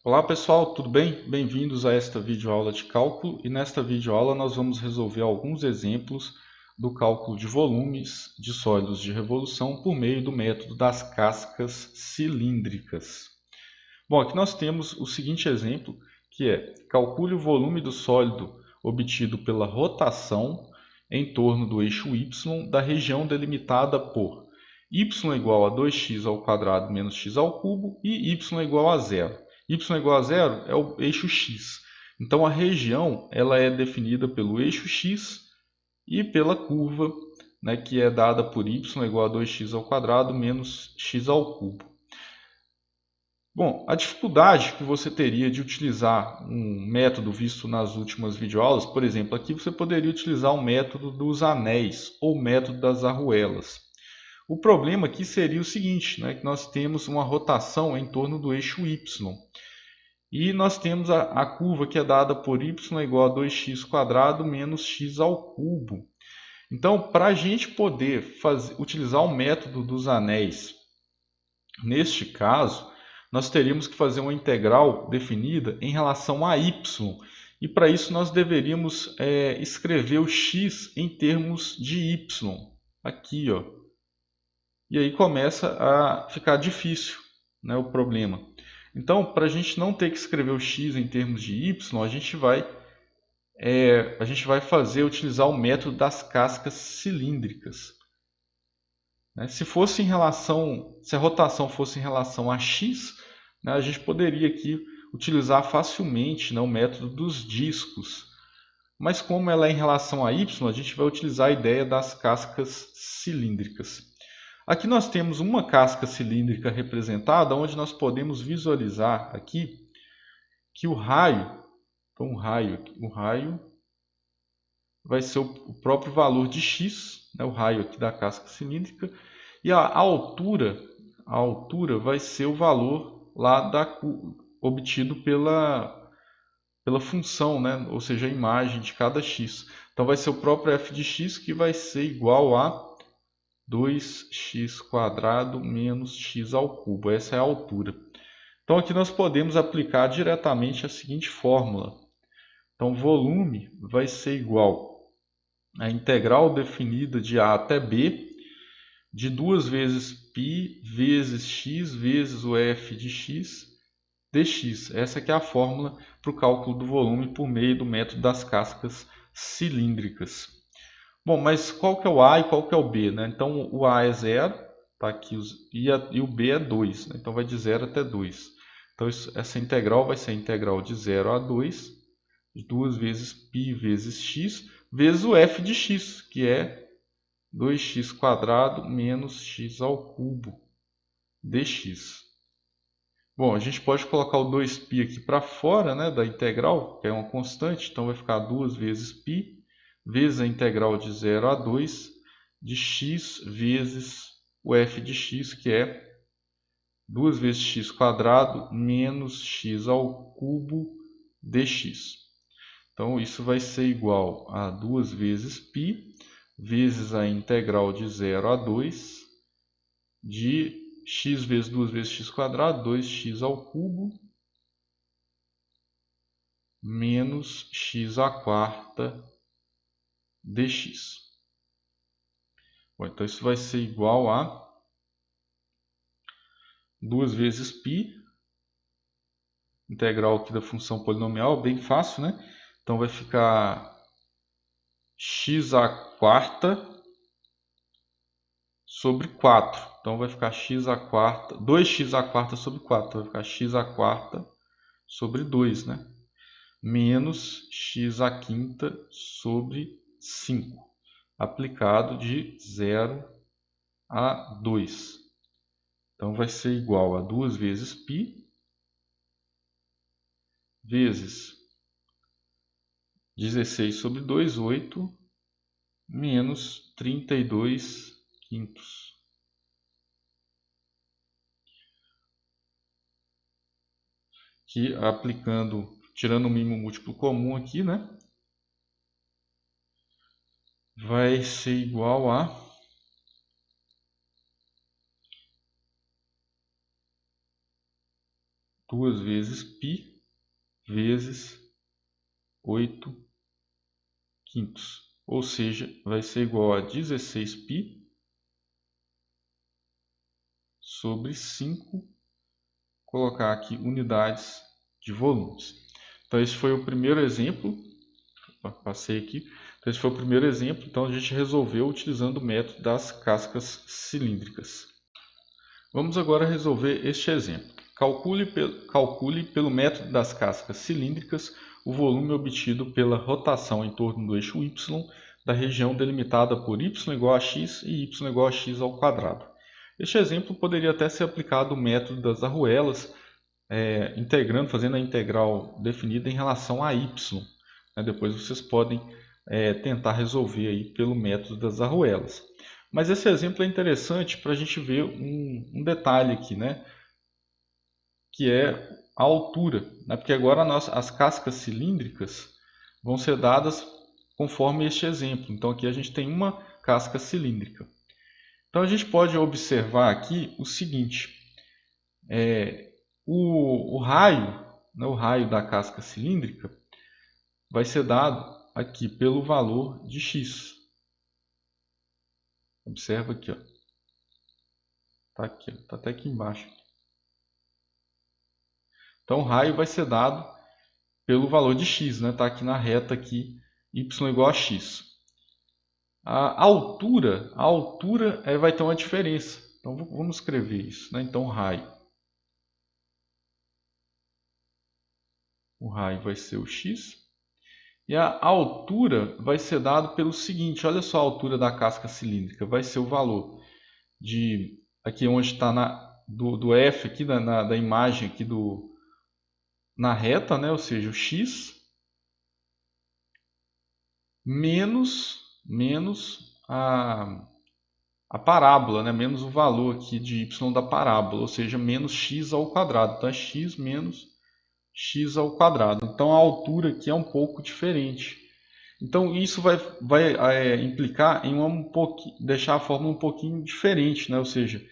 Olá pessoal, tudo bem? Bem-vindos a esta videoaula de cálculo e nesta videoaula nós vamos resolver alguns exemplos do cálculo de volumes de sólidos de revolução por meio do método das cascas cilíndricas. Bom, aqui nós temos o seguinte exemplo, que é: calcule o volume do sólido obtido pela rotação em torno do eixo y da região delimitada por y igual a 2x ao quadrado menos x ao cubo e y igual a zero. Y igual a zero é o eixo x. Então a região ela é definida pelo eixo x e pela curva, né, que é dada por y igual a 2x ao quadrado menos x ao cubo. Bom, a dificuldade que você teria de utilizar um método visto nas últimas videoaulas, por exemplo, aqui você poderia utilizar o método dos anéis ou o método das arruelas. O problema aqui seria o seguinte, né, que nós temos uma rotação em torno do eixo y. E nós temos a curva que é dada por y igual a 2x² menos x ao cubo. Então, para a gente poder utilizar o método dos anéis, neste caso, nós teríamos que fazer uma integral definida em relação a y. E para isso nós deveríamos escrever o x em termos de y. Aqui, ó. E aí começa a ficar difícil, né, o problema. Então, para a gente não ter que escrever o x em termos de y, a gente vai utilizar o método das cascas cilíndricas. Se a rotação fosse em relação a x, né, a gente poderia aqui utilizar facilmente, né, o método dos discos. Mas como ela é em relação a y, a gente vai utilizar a ideia das cascas cilíndricas. Aqui nós temos uma casca cilíndrica representada, onde nós podemos visualizar aqui que o raio, então o raio vai ser o próprio valor de x, né, o raio aqui da casca cilíndrica, e a altura vai ser o valor lá obtido pela função, né, ou seja, a imagem de cada x. Então vai ser o próprio f de x que vai ser igual a 2x² menos x ao cubo. Essa é a altura. Então aqui nós podemos aplicar diretamente a seguinte fórmula. Então volume vai ser igual a integral definida de a até b de 2 vezes π vezes x vezes o f de x dx. Essa aqui é a fórmula para o cálculo do volume por meio do método das cascas cilíndricas. Bom, mas qual que é o A e qual que é o B, né? Então o A é 0, tá aqui, e o B é 2, né? Então vai de 0 até 2. Então essa integral vai ser a integral de 0 a 2, de 2 vezes π vezes x, vezes o f de x, que é 2x² menos x ao cubo dx. Bom, a gente pode colocar o 2π aqui para fora, né, da integral, que é uma constante, então vai ficar 2 vezes π vezes a integral de 0 a 2 de x vezes o f de x, que é 2 vezes x² menos x ao cubo dx. Então, isso vai ser igual a 2 vezes π vezes a integral de 0 a 2 de x vezes 2 vezes x², 2x ao cubo, menos x à quarta dx. Bom, então isso vai ser igual a 2 vezes π, integral aqui da função polinomial, bem fácil, né? Então vai ficar x à quarta sobre 4. Então vai ficar x à quarta, 2x à quarta sobre 4. Então vai ficar x à quarta sobre 2, né? Menos x à quinta sobre 5, aplicado de 0 a 2. Então vai ser igual a 2 vezes π vezes 16 sobre 2, 8, menos 32 quintos. Que aplicando, tirando o mínimo múltiplo comum aqui, né? Vai ser igual a 2 vezes π vezes 8 quintos. Ou seja, vai ser igual a 16π sobre 5, colocar aqui unidades de volumes. Então esse foi o primeiro exemplo, passei aqui. Então esse foi o primeiro exemplo, então a gente resolveu utilizando o método das cascas cilíndricas. Vamos agora resolver este exemplo. Calcule pelo método das cascas cilíndricas o volume obtido pela rotação em torno do eixo y da região delimitada por y igual a x e y igual a x ao quadrado. Este exemplo poderia até ser aplicado o método das arruelas, fazendo a integral definida em relação a y. Depois vocês podem tentar resolver aí pelo método das arruelas. Mas esse exemplo é interessante para a gente ver um detalhe aqui, que é a altura, porque agora as cascas cilíndricas vão ser dadas conforme este exemplo. Então aqui a gente tem uma casca cilíndrica. Então a gente pode observar aqui o seguinte, o raio da casca cilíndrica vai ser dado aqui pelo valor de x. Observa aqui, ó. Tá até aqui embaixo. Então o raio vai ser dado pelo valor de x, está aqui na reta aqui, y igual a x. A altura vai ter uma diferença. Então vamos escrever isso. Então o raio vai ser o x. E a altura vai ser dado pelo seguinte, olha só a altura da casca cilíndrica, vai ser o valor de, aqui onde está do F aqui da imagem aqui na reta, ou seja, o x menos a parábola, menos o valor aqui de y da parábola, ou seja, menos x ao quadrado. Então é x menos x ao quadrado. Então a altura aqui é um pouco diferente. Então isso vai implicar em deixar a fórmula um pouquinho diferente, ou seja,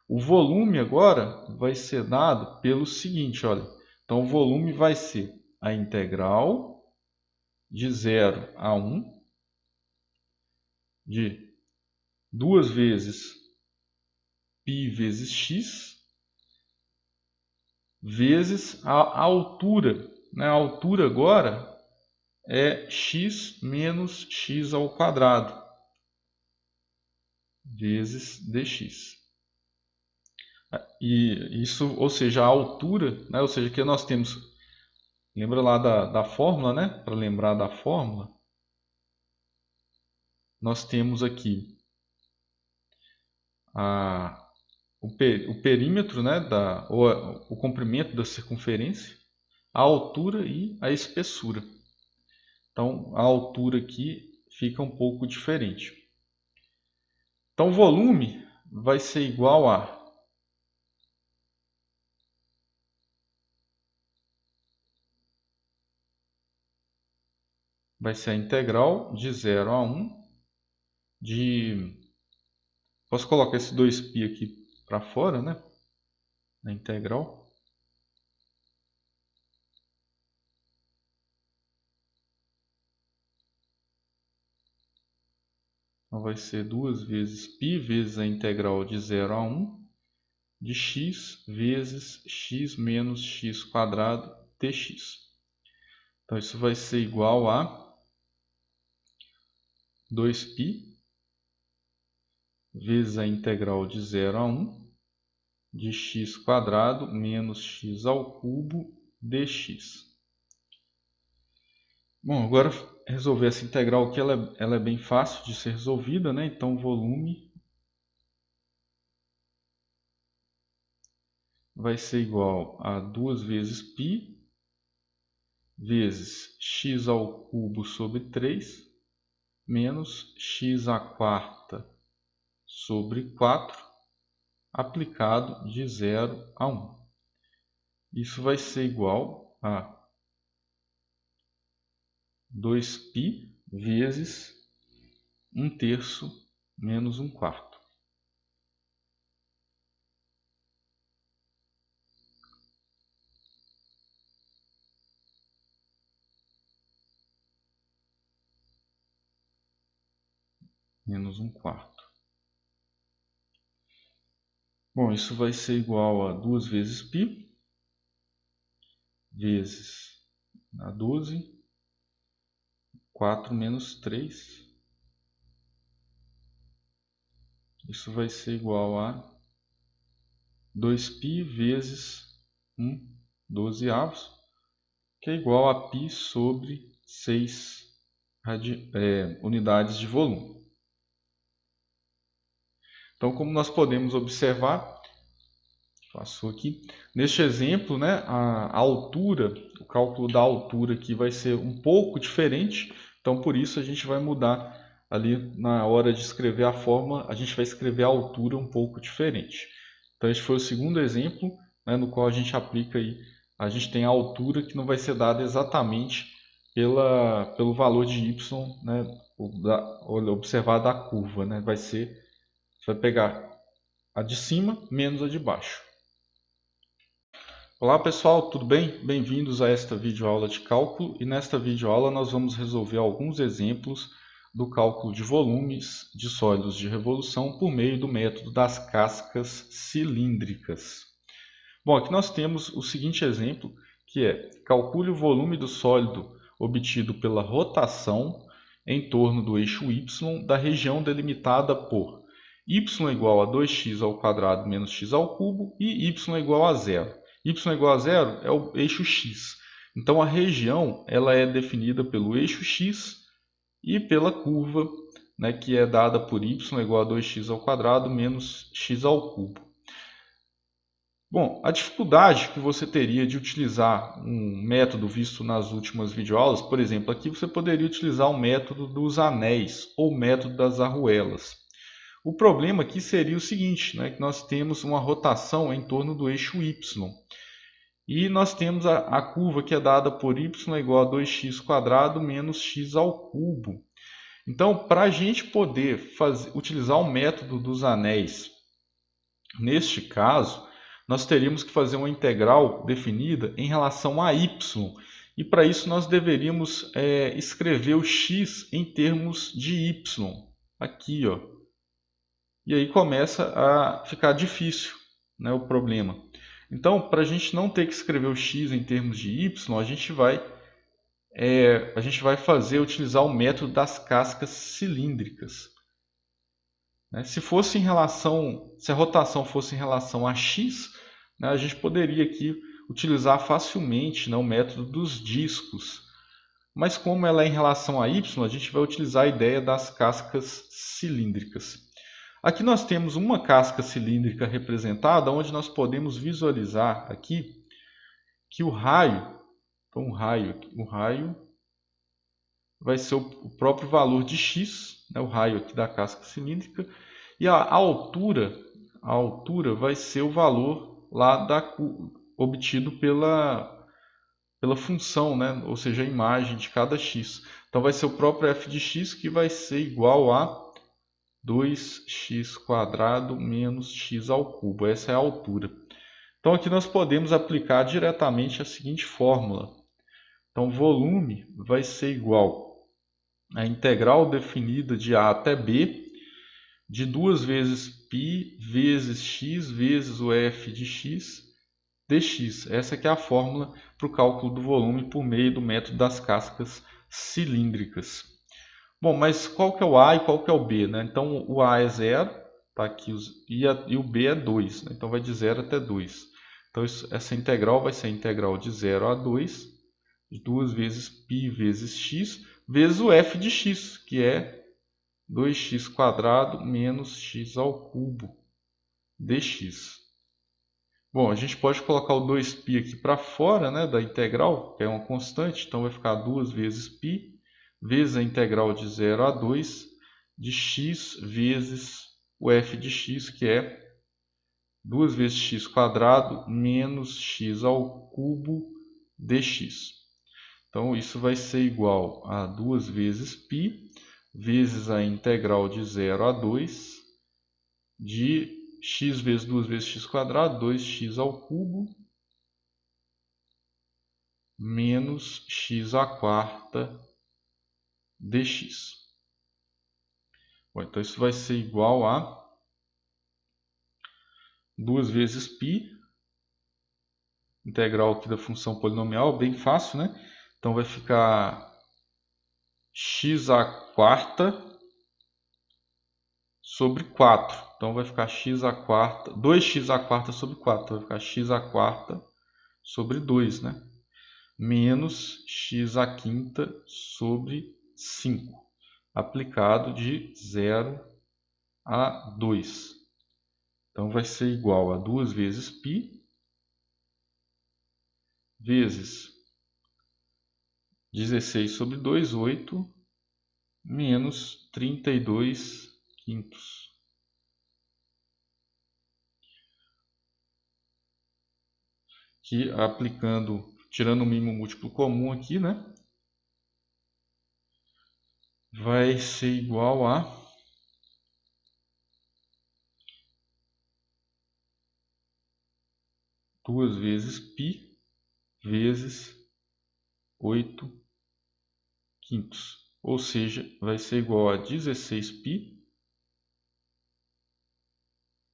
o volume agora vai ser dado pelo seguinte, olha. Então o volume vai ser a integral de 0 a 1 de 2 vezes π vezes x vezes a altura. A altura agora é x menos x ao quadrado vezes dx. E isso, ou seja, a altura, ou seja, que nós temos, lembra lá da fórmula, para lembrar da fórmula, nós temos aqui o perímetro, o comprimento da circunferência, a altura e a espessura. Então, a altura aqui fica um pouco diferente. Então, o volume vai ser igual a a integral de 0 a 1 de... Posso colocar esse 2π aqui para fora, na integral. Então vai ser 2 vezes π vezes a integral de 0 a 1 de x vezes x menos x quadrado dx. Então isso vai ser igual a 2π vezes a integral de 0 a 1 de x quadrado menos x ao cubo dx. Bom, agora resolver essa integral aqui, ela é bem fácil de ser resolvida, Então o volume vai ser igual a 2 vezes π vezes x ao cubo sobre 3 menos x à quarta sobre 4 aplicado de 0 a 1. Isso vai ser igual a 2π vezes 1/3 menos 1/4. menos 1/4. Bom, isso vai ser igual a 2 vezes π, vezes a 12, 4 menos 3. Isso vai ser igual a 2π vezes 1/12, que é igual a π sobre 6 unidades de volume. Então, como nós podemos observar, passou aqui, neste exemplo, né, a altura, o cálculo da altura aqui vai ser um pouco diferente, então por isso a gente vai mudar ali na hora de escrever a forma, a gente vai escrever a altura um pouco diferente. Então este foi o segundo exemplo, né, no qual a gente aplica aí, a gente tem a altura que não vai ser dada exatamente pelo valor de y, né, observado da curva, né, você vai pegar a de cima menos a de baixo. Olá pessoal, tudo bem? Bem-vindos a esta videoaula de cálculo, e nesta videoaula nós vamos resolver alguns exemplos do cálculo de volumes de sólidos de revolução por meio do método das cascas cilíndricas. Bom, aqui nós temos o seguinte exemplo, que é: calcule o volume do sólido obtido pela rotação em torno do eixo y da região delimitada por y igual a 2x² menos x² e y igual a 0. Y igual a 0 é o eixo x. Então a região ela é definida pelo eixo x e pela curva, né, que é dada por y igual a 2x² menos x². Bom, a dificuldade que você teria de utilizar um método visto nas últimas videoaulas, por exemplo, aqui você poderia utilizar o método dos anéis ou o método das arruelas. O problema aqui seria o seguinte, né, que nós temos uma rotação em torno do eixo y. E nós temos a curva que é dada por y igual a 2x² menos x². Então, para a gente poder utilizar o método dos anéis, neste caso, nós teríamos que fazer uma integral definida em relação a y. E para isso nós deveríamos escrever o x em termos de y. Aqui, ó. E aí começa a ficar difícil, né, o problema. Então, para a gente não ter que escrever o x em termos de y, a gente vai utilizar o método das cascas cilíndricas. Se a rotação fosse em relação a x, né, a gente poderia aqui utilizar facilmente, né, o método dos discos. Mas como ela é em relação a y, a gente vai utilizar a ideia das cascas cilíndricas. Aqui nós temos uma casca cilíndrica representada, onde nós podemos visualizar aqui que o raio, então o raio vai ser o próprio valor de x, né, o raio aqui da casca cilíndrica, e a altura vai ser o valor lá obtido pela função, né, ou seja, a imagem de cada x. Então vai ser o próprio f de x, que vai ser igual a 2x² menos x². Essa é a altura. Então aqui nós podemos aplicar diretamente a seguinte fórmula. Então volume vai ser igual a integral definida de a até b de 2 vezes π vezes x vezes o f de x dx. Essa que é a fórmula para o cálculo do volume por meio do método das cascas cilíndricas. Bom, mas qual que é o A e qual que é o B, né? Então o A é 0, tá aqui, e o B é 2, né? Então vai de 0 até 2. Então essa integral vai ser a integral de 0 a 2, de 2 vezes π vezes x, vezes o f de x, que é 2x² menos x² dx. Bom, a gente pode colocar o 2π aqui para fora, né, da integral, que é uma constante, então vai ficar 2 vezes π vezes a integral de 0 a 2 de x vezes o f de x, que é 2 vezes x² menos x² dx. Então, isso vai ser igual a 2 vezes π vezes a integral de 0 a 2 de x vezes 2 vezes x², 2x² menos x² dx. Bom, então isso vai ser igual a 2 vezes π, integral aqui da função polinomial, bem fácil, né? Então vai ficar x à quarta sobre 4. Então vai ficar x à quarta, 2x à quarta sobre 4. Então vai ficar x à quarta sobre 2, né? Menos x à quinta sobre 5, aplicado de 0 a 2. Então vai ser igual a 2 vezes π vezes 16 sobre 2, 8, menos 32 quintos. Que aplicando, tirando o mínimo múltiplo comum aqui, né? Vai ser igual a 2 vezes π vezes 8 quintos. Ou seja, vai ser igual a 16π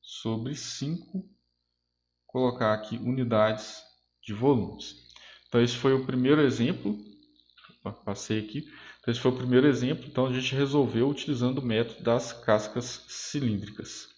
sobre 5, colocar aqui unidades de volumes. Então esse foi o primeiro exemplo, passei aqui. Então esse foi o primeiro exemplo, então a gente resolveu utilizando o método das cascas cilíndricas.